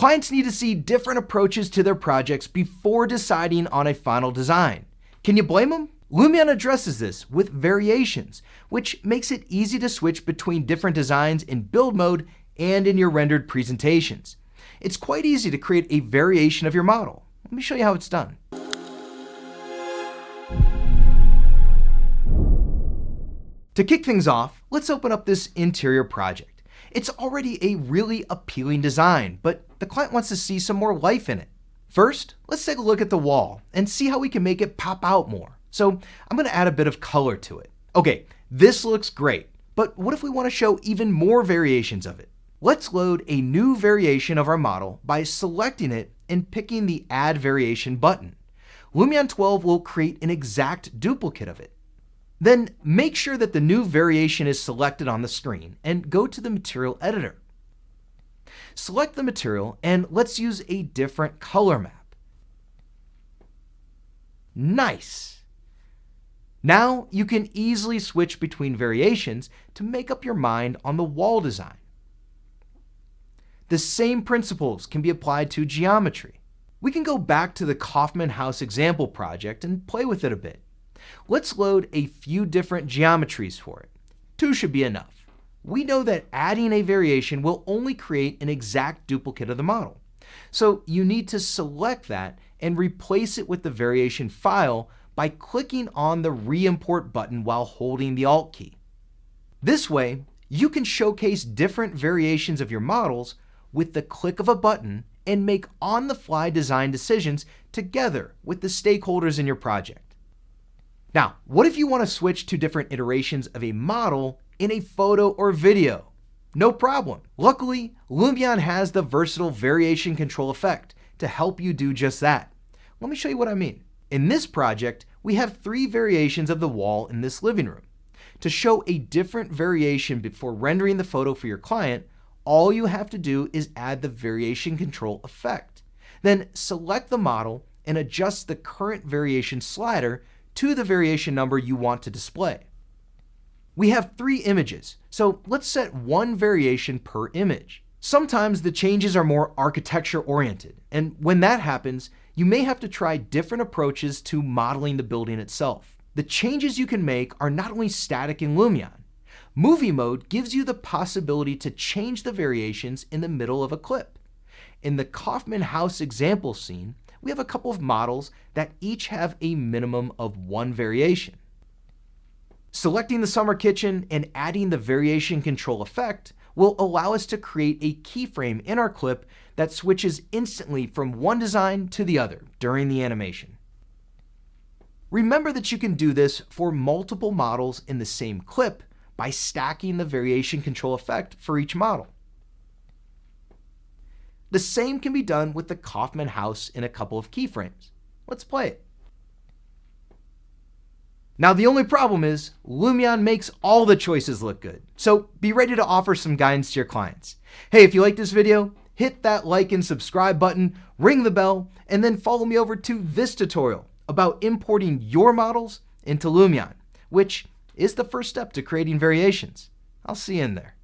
Clients need to see different approaches to their projects before deciding on a final design. Can you blame them? Lumion addresses this with variations, which makes it easy to switch between different designs in build mode and in your rendered presentations. It's quite easy to create a variation of your model. Let me show you how it's done. To kick things off, let's open up this interior project. It's already a really appealing design, but the client wants to see some more life in it. First, let's take a look at the wall and see how we can make it pop out more. So I'm going to add a bit of color to it. Okay, this looks great, but what if we want to show even more variations of it? Let's load a new variation of our model by selecting it and picking the Add Variation button. Lumion 12 will create an exact duplicate of it. Then make sure that the new variation is selected on the screen and go to the material editor. Select the material and let's use a different color map. Nice! Now you can easily switch between variations to make up your mind on the wall design. The same principles can be applied to geometry. We can go back to the Kaufman House example project and play with it a bit. Let's load a few different geometries for it. 2 should be enough. We know that adding a variation will only create an exact duplicate of the model. So you need to select that and replace it with the variation file by clicking on the Re-import button while holding the Alt key. This way, you can showcase different variations of your models with the click of a button and make on-the-fly design decisions together with the stakeholders in your project. Now, what if you want to switch to different iterations of a model in a photo or video? No problem. Luckily, Lumion has the versatile variation control effect to help you do just that. Let me show you what I mean. In this project, we have 3 variations of the wall in this living room. To show a different variation before rendering the photo for your client, all you have to do is add the variation control effect. Then select the model and adjust the current variation slider to the variation number you want to display. We have 3 images, so let's set 1 variation per image. Sometimes the changes are more architecture oriented, and when that happens, you may have to try different approaches to modeling the building itself. The changes you can make are not only static in Lumion. Movie mode gives you the possibility to change the variations in the middle of a clip. In the Kaufman House example scene, we have a couple of models that each have a minimum of 1 variation. Selecting the summer kitchen and adding the variation control effect will allow us to create a keyframe in our clip that switches instantly from one design to the other during the animation. Remember that you can do this for multiple models in the same clip by stacking the variation control effect for each model. The same can be done with the Kaufman House in a couple of keyframes. Let's play it. Now the only problem is Lumion makes all the choices look good, so be ready to offer some guidance to your clients. Hey, if you like this video, hit that like and subscribe button, ring the bell, and then follow me over to this tutorial about importing your models into Lumion, which is the first step to creating variations. I'll see you in there.